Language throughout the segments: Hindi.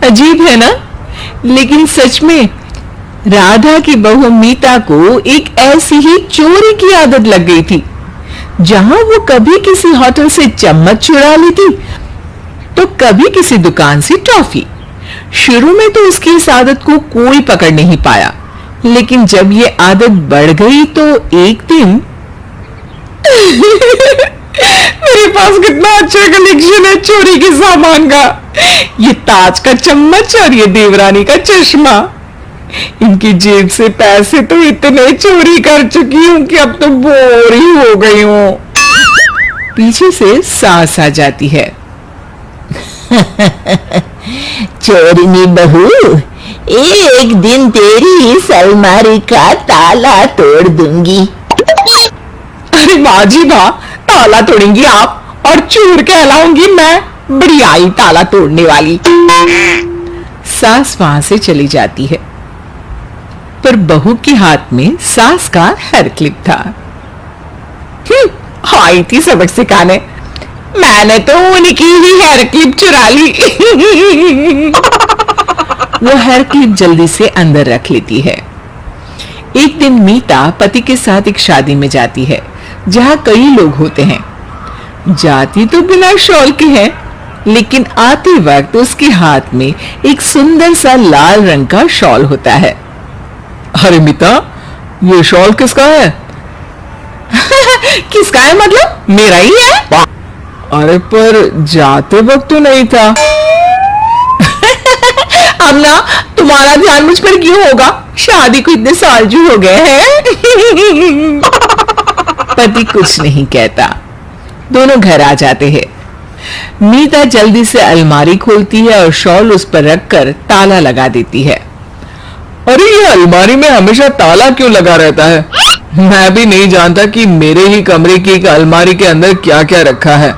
अजीब है ना, लेकिन सच में राधा की बहू मीता को एक ऐसी ही चोरी की आदत लग गई थी। जहां वो कभी किसी होटल से चम्मच चुरा लेती तो कभी किसी दुकान से टॉफी। शुरू में तो उसकी इस आदत को कोई पकड़ नहीं पाया, लेकिन जब ये आदत बढ़ गई तो एक दिन मेरे पास कितना अच्छा कलेक्शन है चोरी के सामान का। ये ताज का चम्मच और ये देवरानी का चश्मा। इनकी जेब से पैसे तो इतने चोरी कर चुकी हूं कि अब तो बोर ही हो गई हूं। पीछे से सास आ जाती है। चोरिनी बहू, एक दिन तेरी इस अलमारी का ताला तोड़ दूंगी। अरे वाह जी वाह, ताला तोड़ेंगी आप और चोर कहलाऊंगी मैं, बड़ी आई ताला तोड़ने वाली। सास वहां से चली जाती है, पर बहू के हाथ में सास का हेयर क्लिप था। आई थी सबक सिखाने, मैंने तो उनकी ही हेयर क्लिप चुरा ली। वो हेयर क्लिप जल्दी से अंदर रख लेती है। एक दिन मीता पति के साथ एक शादी में जाती है जहां कई लोग होते हैं। जाती तो बिना शॉल के है, लेकिन आते वक्त उसके हाथ में एक सुंदर सा लाल रंग का शॉल होता है। अरे मीता, ये शॉल किसका है? किसका है मतलब? मेरा ही है। अरे पर जाते वक्त तो नहीं था। अब ना तुम्हारा ध्यान मुझ पर क्यों होगा? शादी को इतने साल जो हो गए हैं। पति कुछ नहीं कहता, दोनों घर आ जाते हैं। मीता जल्दी से अलमारी खोलती है और शॉल उस पर रखकर ताला लगा देती है। अरे ये अलमारी में हमेशा ताला क्यों लगा रहता है? मैं भी नहीं जानता कि मेरे ही कमरे की एक अलमारी के अंदर क्या क्या रखा है।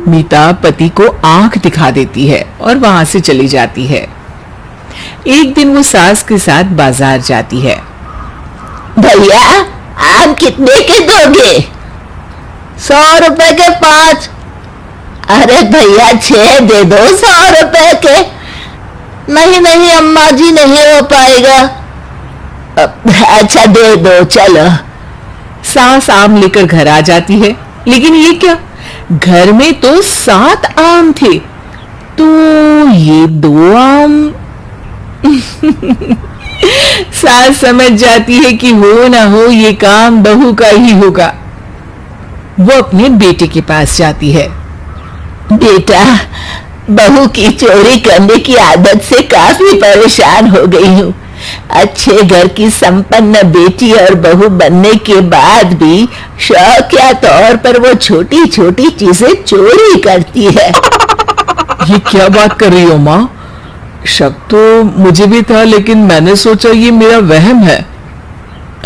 मीता पति को आंख दिखा देती है और वहां से चली जाती है। एक दिन वो सास के साथ बाजार जाती है। भैया, आम कितने के दोगे? 100 रुपए के 5। अरे भैया 6 दे दो 100 रुपए के। नहीं नहीं अम्मा जी, नहीं हो पाएगा। अच्छा दे दो, चलो। सास आम लेकर घर आ जाती है, लेकिन ये क्या, घर में तो 7 आम थे, तो ये 2 आम। सास समझ जाती है कि हो ना हो ये काम बहू का ही होगा। वो अपने बेटे के पास जाती है। बेटा, बहू की चोरी करने की आदत से काफी परेशान हो गई हूँ। अच्छे घर की संपन्न बेटी और बहू बनने के बाद भी शौकिया तौर पर वो छोटी छोटी चीजें चोरी करती है। ये क्या बात कर रही हो माँ? शक तो मुझे भी था, लेकिन मैंने सोचा ये मेरा वहम है।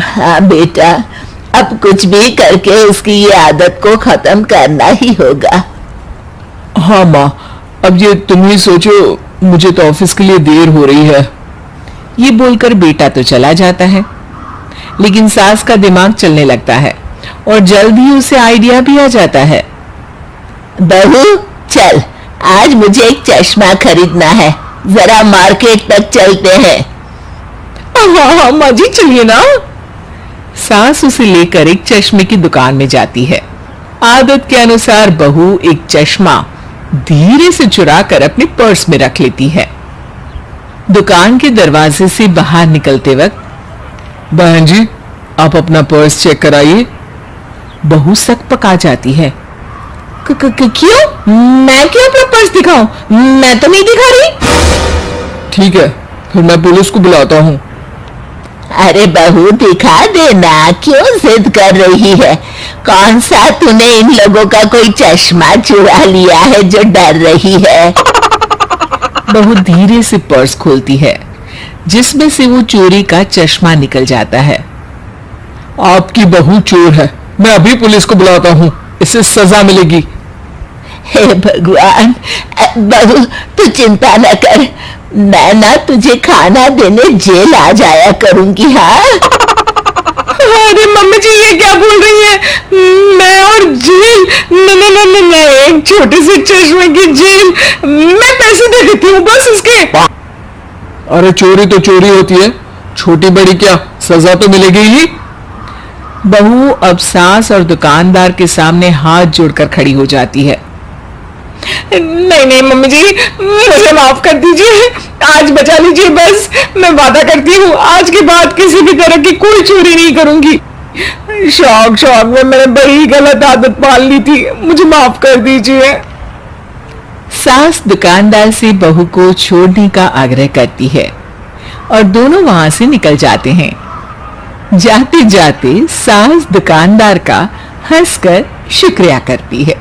हाँ बेटा, अब कुछ भी करके उसकी ये आदत को खत्म करना ही होगा। हाँ माँ, अब ये तुम ही सोचो, मुझे तो ऑफिस के लिए देर हो रही है। ये बोलकर बेटा तो चला जाता है, लेकिन सास का दिमाग चलने लगता है और जल्द ही उसे आइडिया भी आ जाता है। बहू चल, आज मुझे एक चश्मा खरीदना है, जरा मार्केट तक चलते हैं। हाँ माँ जी, चलिए ना। सास उसे लेकर एक चश्मे की दुकान में जाती है। आदत के अनुसार बहू एक चश्मा धीरे से चुराकर अपने पर्स में रख लेती है। दुकान के दरवाजे से बाहर निकलते वक्त, बहन जी आप अपना पर्स चेक कराइए। बहू सक पका जाती है। क्यों? मैं क्यों अपना पर्स दिखाऊं? मैं तो नहीं दिखा रही। ठीक है, फिर मैं पुलिस को बुलाता हूँ। अरे बहू दिखा देना, क्यों जिद कर रही है? कौन सा तूने इन लोगों का कोई चश्मा चुरा लिया है जो डर रही है? बहू धीरे से पर्स खोलती है, जिसमें से वो चोरी का चश्मा निकल जाता है। आपकी बहू चोर है, मैं अभी पुलिस को बुलाता हूँ, इसे सजा मिलेगी। हे भगवान, बहू तू चिंता न कर, मैं ना तुझे खाना देने जेल आ जाया करूंगी। हाँ अरे मम्मी जी ये क्या बोल रही है? मैं और जेल? नहीं, एक छोटे से चश्मे की जेल। मैं पैसे दे देती हूँ बस उसके। अरे चोरी तो चोरी होती है, छोटी बड़ी क्या, सजा तो मिलेगी ही। बहू अब सास और दुकानदार के सामने हाथ जोड़कर खड़ी हो जाती है। नहीं मम्मी जी, मुझे माफ कर दीजिए, आज बचा लीजिए बस। मैं वादा करती हूँ आज के बाद किसी भी तरह की कोई चोरी नहीं करूंगी। शौक में मैंने बड़ी गलत आदत पाल ली थी, मुझे माफ कर दीजिए। सास दुकानदार से बहू को छोड़ने का आग्रह करती है और दोनों वहां से निकल जाते हैं। जाते जाते सास दुकानदार का हंसकर शुक्रिया करती है।